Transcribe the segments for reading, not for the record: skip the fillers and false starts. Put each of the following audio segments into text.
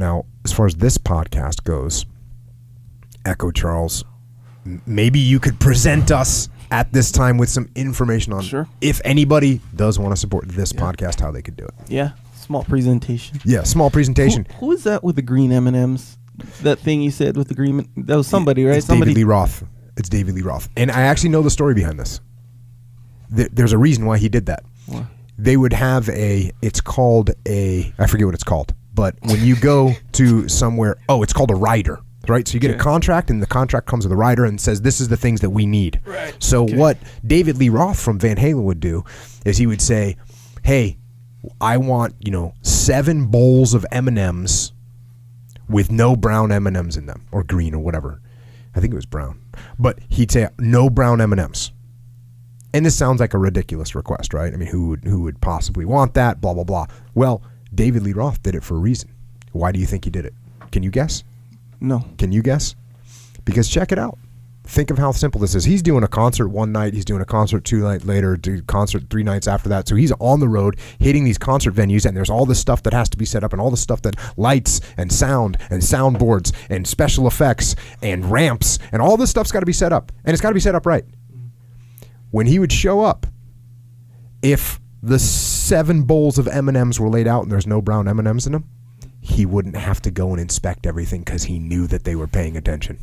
Now, as far as this podcast goes, Echo Charles, maybe you could present us at this time with some information on if anybody does want to support this podcast, how they could do it. Yeah, small presentation. Yeah, small presentation. Who is that with the green M&Ms? That thing you said with the green, that was somebody, right? It's David Lee Roth. It's David Lee Roth. And I actually know the story behind this. There's a reason why he did that. What? They would have I forget what it's called, but when you go to somewhere, it's called a rider, right? So you get a contract, and the contract comes with a rider and says, this is the things that we need. Right. So what David Lee Roth from Van Halen would do is he would say, hey, I want, 7 bowls of M&Ms with no brown M&Ms in them, or green or whatever. I think it was brown. But he'd say, no brown M&Ms. And this sounds like a ridiculous request, right? I mean, who would possibly want that? Blah, blah, blah. Well, David Lee Roth did it for a reason. Why do you think he did it? Can you guess? No. Can you guess? Because check it out. Think of how simple this is. He's doing a concert one night. He's doing a concert 2 nights later, do concert 3 nights after that. So he's on the road hitting these concert venues, and there's all this stuff that has to be set up, and all the stuff that lights and sound and soundboards and special effects and ramps and all this stuff's got to be set up, and it's got to be set up right. When he would show up, if the 7 bowls of M&Ms were laid out and there's no brown M&Ms in them, he wouldn't have to go and inspect everything because he knew that they were paying attention.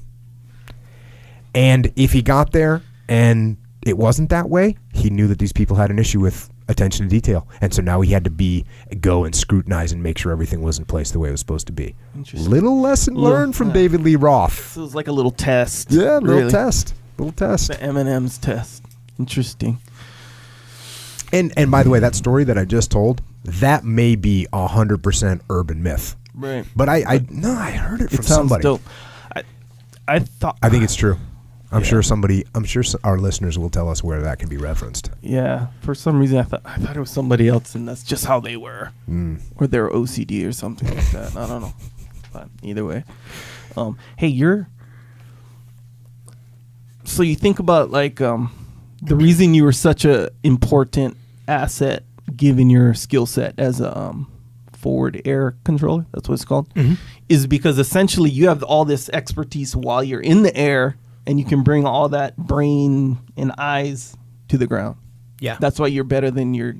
And if he got there and it wasn't that way, he knew that these people had an issue with attention to detail. And so now he had to go and scrutinize and make sure everything was in place the way it was supposed to be. Little lesson learned from David Lee Roth. So it was like a little test. Yeah, little test. The M&M's test. Interesting. And by the way, that story that I just told, that may be 100% urban myth. Right. But I heard it from somebody. Dope. I think it's true. I'm sure our listeners will tell us where that can be referenced. Yeah. For some reason I thought it was somebody else, and that's just how they were. Or they're OCD or something like that. I don't know. But either way. Hey, so you think about the reason you were such a important asset given your skill set as a forward air controller, that's what it's called, is because essentially you have all this expertise while you're in the air, and you can bring all that brain and eyes to the ground. Yeah. That's why you're better than your...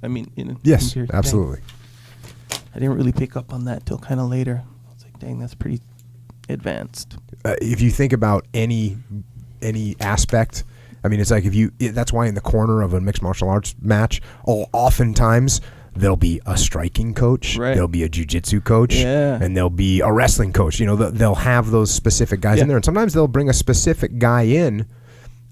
I mean... Yes, absolutely. I didn't really pick up on that till kind of later. I was like, dang, that's pretty advanced. If you think about any aspect... I mean, it's like that's why in the corner of a mixed martial arts match, oftentimes there'll be a striking coach, there'll be a jiu-jitsu coach, and there'll be a wrestling coach. They'll have those specific guys in there. And sometimes they'll bring a specific guy in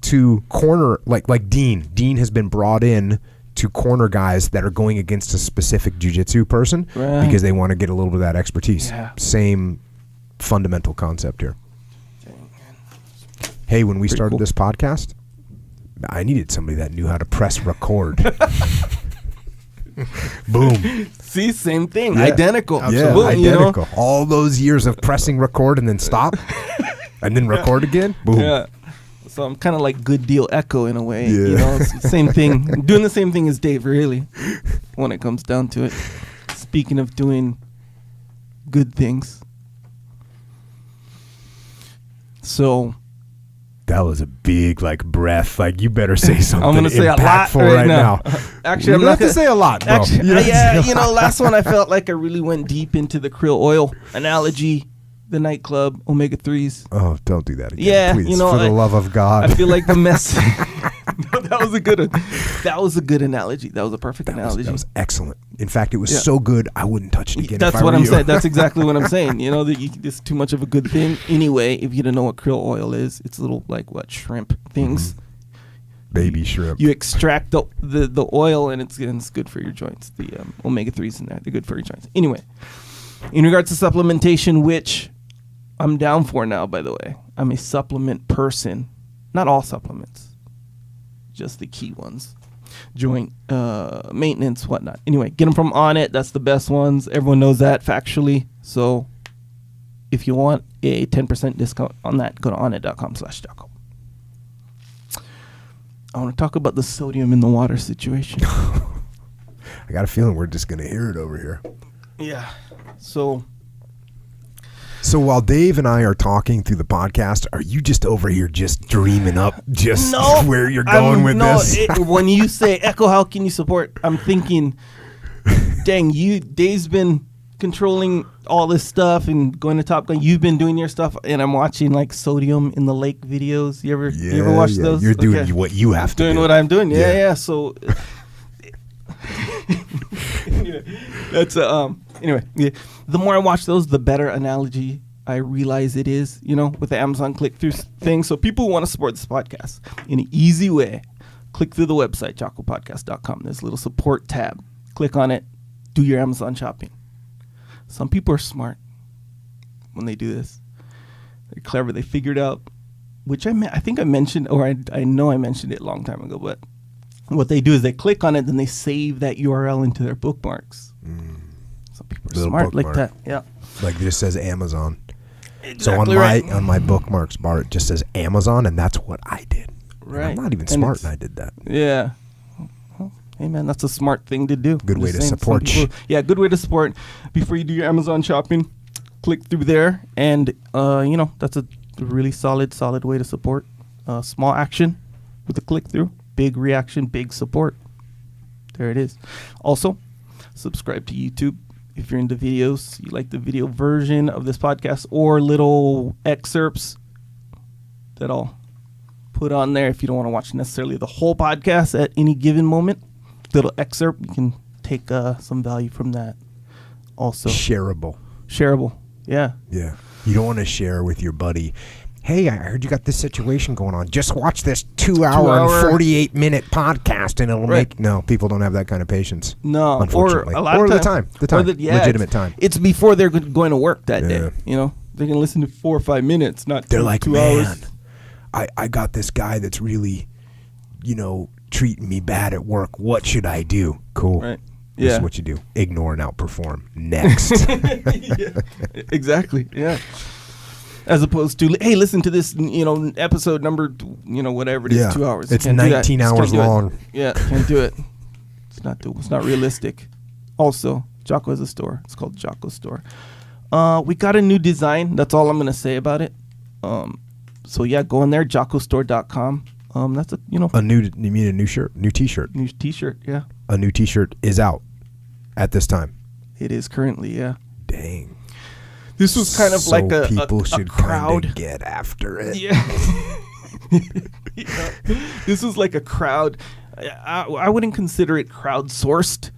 to corner, like Dean. Dean has been brought in to corner guys that are going against a specific jiu-jitsu person because they want to get a little bit of that expertise. Yeah. Same fundamental concept here. Hey, when we started this podcast, I needed somebody that knew how to press record. Boom. See, same thing. Yeah. Identical. Yeah, boom, identical. All those years of pressing record and then stop and then record again. Boom. Yeah. So I'm kind of like Good Deal Echo in a way. Yeah. It's the same thing. I'm doing the same thing as Dave, really, when it comes down to it. Speaking of doing good things. So... That was a big breath. You better say something. I'm gonna say a lot right now. Actually, I'm not gonna say a lot, bro. Actually, last one I felt like I really went deep into the krill oil analogy, the nightclub, omega 3s. Oh, don't do that again. Yeah, please, for the love of God. I feel like the mess. No, that was a good one. That was a good analogy. That was a perfect analogy. That was excellent. In fact, it was so good I wouldn't touch it again. That's what I'm saying. That's exactly what I'm saying. It's too much of a good thing. Anyway, if you don't know what krill oil is, it's little shrimp things. Baby shrimp. You extract the oil, and it's good for your joints. The omega 3s in there, they're good for your joints. Anyway, in regards to supplementation, which I'm down for now, by the way. I'm a supplement person. Not all supplements. Just the key ones. Joint maintenance, whatnot. Anyway, get them from Onnit. That's the best ones. Everyone knows that factually. So if you want a 10% discount on that, go to onnit.com/Jocko. I want to talk about the sodium in the water situation. I got a feeling we're just going to hear it over here. Yeah. So while Dave and I are talking through the podcast, are you just over here just dreaming up just where you're going with this? When you say, Echo, how can you support? I'm thinking, dang, Dave's been controlling all this stuff and going to Top Gun. You've been doing your stuff, and I'm watching like Sodium in the Lake videos. You ever watch those? You're doing what you have to do. Doing what I'm doing. Yeah. So that's anyway. Yeah. The more I watch those, the better analogy I realize it is. With the Amazon click-through thing. So people who want to support this podcast in an easy way, click through the website jockopodcast.com. There's a little support tab. Click on it. Do your Amazon shopping. Some people are smart when they do this. They're clever. They figured out, which I think I mentioned, or I know I mentioned it a long time ago, but what they do is they click on it, then they save that URL into their bookmarks. Some people are smart bookmark. Like that. Yeah. Like it just says Amazon. Exactly so on my bookmarks bar, it just says Amazon, and that's what I did. Right. And I'm not even smart, and I did that. Yeah. Hey man, that's a smart thing to do. Good way to support. Good way to support. Before you do your Amazon shopping, click through there, and that's a really solid way to support. Small action with a click through, big reaction, big support. There it is. Also, subscribe to YouTube if you're into videos. You like the video version of this podcast or little excerpts that I'll put on there if you don't want to watch necessarily the whole podcast at any given moment. Little excerpt, you can take some value from that. Also shareable, yeah. You don't want to share with your buddy, hey, I heard you got this situation going on, just watch this 2-hour and 48-minute podcast and it'll make people don't have that kind of patience, unfortunately, or a lot of time, legitimate time. It's before they're going to work that day. They're gonna listen to 4 or 5 minutes, not they're like 2 hours. I got this guy that's really treating me bad at work. What should I do? Cool. Right. This is what you do. Ignore and outperform. Next. Yeah. Exactly. Yeah. As opposed to, hey, listen to this, episode number, whatever it is, 2 hours. It's 19 hours long. Yeah, can't do it. It's not realistic. Also, Jocko has a store. It's called Jocko Store. We got a new design. That's all I'm going to say about it. So yeah, go in there, jockostore.com. That's you mean a new shirt, new t-shirt. New t-shirt, yeah. A new t-shirt is out at this time. It is currently, yeah. Dang. This was kind of like a people should crowd get after it. Yeah. This was like a crowd. I wouldn't consider it crowdsourced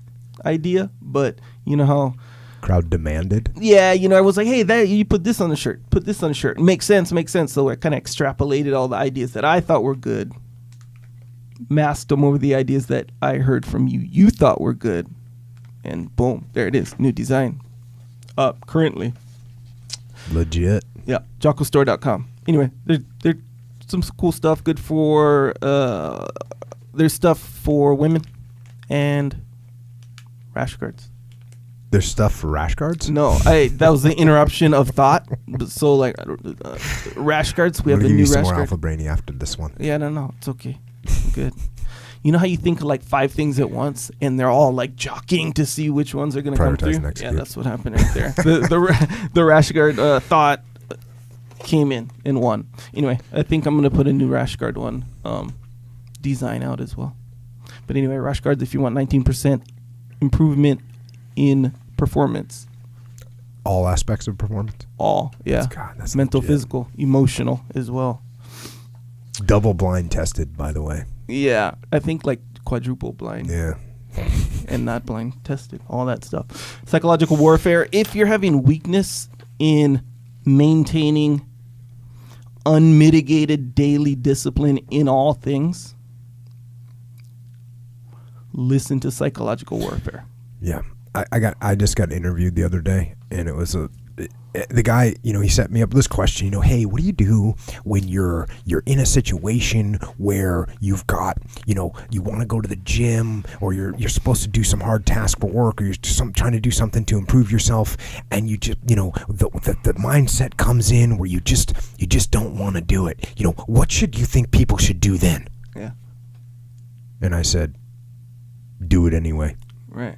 idea, but you know how crowd demanded. Yeah, I was like, hey, you put this on the shirt. Put this on the shirt. Makes sense. So I kind of extrapolated all the ideas that I thought were good, masked them over the ideas that I heard from you thought were good, and boom, there it is. New design up currently. Legit. Yeah, jockostore.com. Anyway, there's some cool stuff. Good for there's stuff for women and rash guards. There's stuff for rash guards? No, that was the interruption of thought. So like rash guards, we have the new rash guard. More Alpha Brainy after this one. Yeah, no, it's okay. I'm good. You know how you think of like 5 things at once, and they're all like jockeying to see which ones are going to come through? Yeah, that's what happened right there. The rash guard thought came in one. Anyway, I think I'm going to put a new rash guard one design out as well. But anyway, rash guards, if you want 19% improvement in performance. All aspects of performance? All, yeah. That's mental, legit. physical, emotional as well. Double blind tested, by the way. Yeah, I think like quadruple blind. Yeah. And not blind tested, all that stuff. Psychological warfare. If you're having weakness in maintaining unmitigated daily discipline in all things, listen to Psychological Warfare. Yeah. I just got interviewed the other day, and it was the guy, he set me up this question, hey, what do you do when you're in a situation where you've got, you want to go to the gym, or you're supposed to do some hard task for work, or you're trying to do something to improve yourself, and you just, the mindset comes in where you just don't want to do it. What should you think people should do then? Yeah. And I said, do it anyway. Right.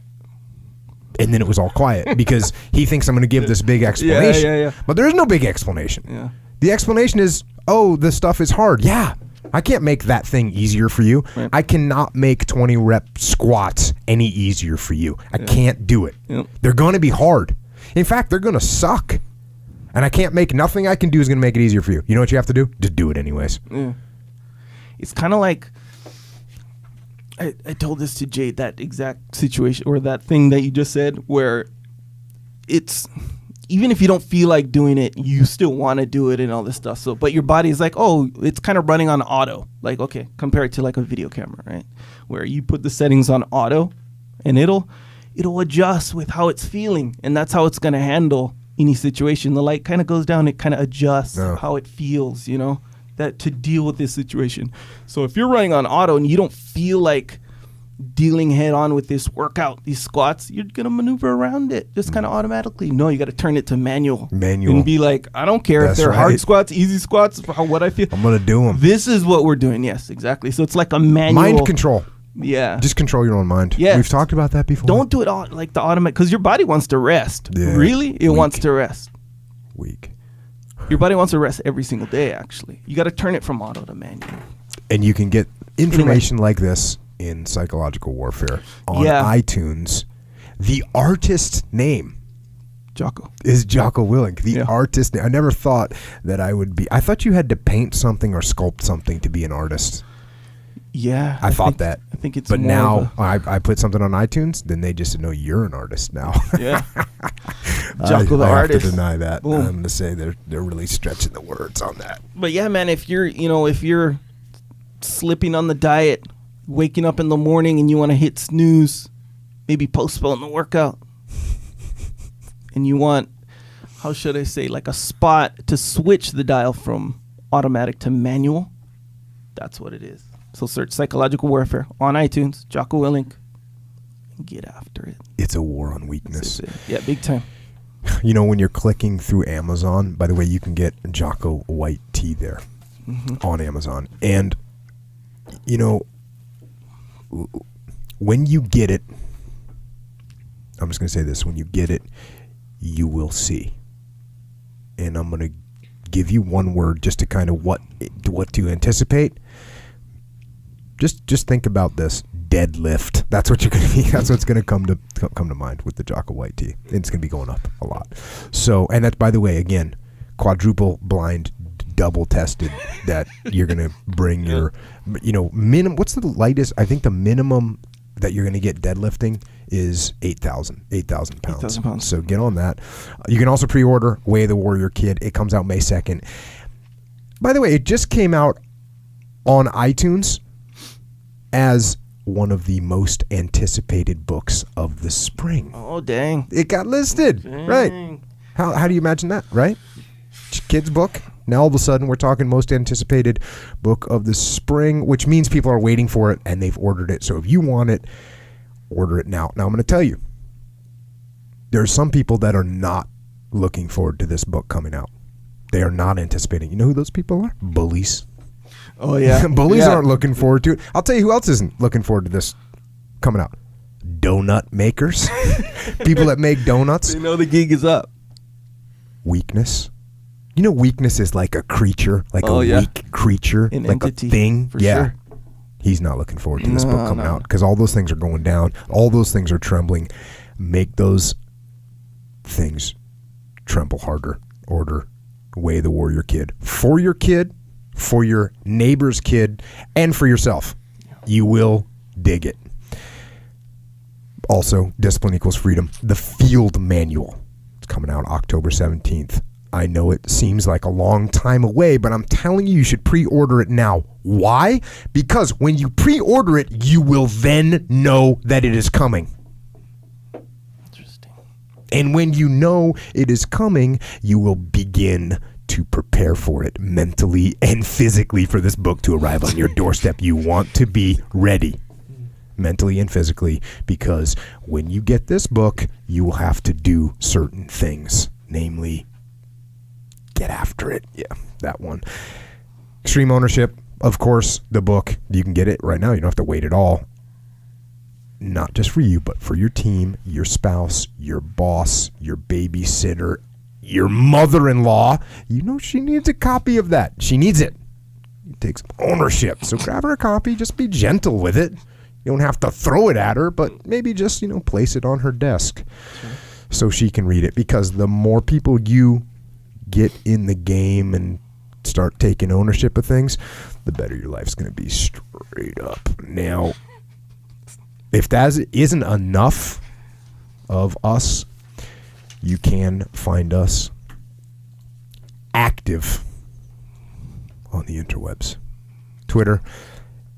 And then it was all quiet because he thinks I'm going to give this big explanation. Yeah. But there is no big explanation. Yeah. The explanation is, this stuff is hard. Yeah. I can't make that thing easier for you. Right. I cannot make 20 rep squats any easier for you. I can't do it. Yep. They're going to be hard. In fact, they're going to suck. And I can't make, nothing I can do is going to make it easier for you. You know what you have to do? Just do it anyways. Yeah. It's kind of like, I told this to Jade, that exact situation or that thing that you just said, where it's, even if you don't feel like doing it, you still want to do it and all this stuff. So, but your body is like, it's kind of running on auto. Like, okay, compare it to like a video camera, right? Where you put the settings on auto and it'll adjust with how it's feeling. And that's how it's going to handle any situation. The light kind of goes down, it kind of adjusts how it feels, that to deal with this situation. So if you're running on auto and you don't feel like dealing head on with this workout, these squats, you're going to maneuver around it just kind of automatically. No, you got to turn it to manual. And be like, I don't care if they're hard squats, easy squats, what I feel. I'm going to do them. This is what we're doing. Yes, exactly. So it's like a manual. Mind control. Yeah. Just control your own mind. Yes. We've talked about that before. Don't do it all like the automatic, because your body wants to rest. Yeah. Really? It wants to rest. Weak. Your body wants to rest every single day, actually. You got to turn it from auto to manual. And you can get information like this in Psychological Warfare on iTunes. The artist's name Jocko is Jocko Willink. The artist name. I never thought that I would be. I thought you had to paint something or sculpt something to be an artist. Yeah. I thought that. I think it's But more now I put something on iTunes, then they just know you're an artist now. Yeah. Jocko the I artist. have to deny that. Boom. I'm going to say they're really stretching the words on that. But yeah, man, if you're slipping on the diet, waking up in the morning and you want to hit snooze, maybe postpone the workout. And you want, how should I say, like a spot to switch the dial from automatic to manual. That's what it is. So search Psychological Warfare on iTunes, Jocko Willink, and get after it. It's a war on weakness. Yeah, big time. When you're clicking through Amazon, by the way, you can get Jocko white tea there on Amazon. And, when you get it, I'm just going to say this, when you get it, you will see. And I'm going to give you one word just to kind of what to anticipate. Just think about this: deadlift. That's what you're going to be. That's what's going to come to mind with the Jocko white tea. And it's going to be going up a lot. So, and that's, by the way, again, quadruple blind, double tested. That you're going to bring your, minimum. What's the lightest? I think the minimum that you're going to get deadlifting is 8,000 pounds. 8,000 pounds. So get on that. You can also pre-order Way of the Warrior Kid. It comes out May 2nd. By the way, it just came out on iTunes as one of the most anticipated books of the spring. Oh, dang. It got listed. Dang. Right. How do you imagine that, right? Kids book. Now all of a sudden we're talking most anticipated book of the spring, which means people are waiting for it and they've ordered it. So if you want it, order it now. Now I'm going to tell you, there's some people that are not looking forward to this book coming out. They are not anticipating. You know who those people are? Bullies. Oh, yeah. Bullies aren't looking forward to it. I'll tell you who else isn't looking forward to this coming out. Donut makers. People that make donuts. They know the gig is up. Weakness. Weakness is like a creature, like weak creature, an like entity, a thing. For sure. He's not looking forward to this book coming out because all those things are going down. All those things are trembling. Make those things tremble harder. Order Way of the Warrior Kid. For your kid, for your neighbor's kid, and for yourself. You will dig it. Also, Discipline Equals Freedom. The Field Manual. It's coming out October 17th. I know it seems like a long time away, but I'm telling you should pre-order it now. Why? Because when you pre-order it, you will then know that it is coming. Interesting. And when you know it is coming, you will begin to prepare for it mentally and physically for this book to arrive on your doorstep. You want to be ready mentally and physically, because when you get this book, you will have to do certain things, namely get after it. Yeah, that one. Extreme Ownership, of course, the book. You can get it right now. You don't have to wait at all. not just for you, but for your team, your spouse, your boss, your babysitter, your mother-in-law. You know she needs a copy of that. She needs it. It takes ownership. So grab her a copy. Just be gentle with it. You don't have to throw it at her, but maybe just, place it on her desk so she can read it. Because the more people you get in the game and start taking ownership of things, the better your life's going to be, straight up. Now, if that isn't enough of us, you can find us active on the interwebs. Twitter,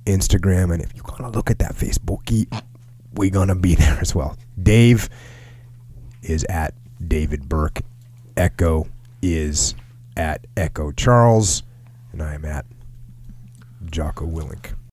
Instagram, and if you're going to look at that Facebook, we're going to be there as well. Dave is at David Burke. Echo is at Echo Charles. And I am at Jocko Willink.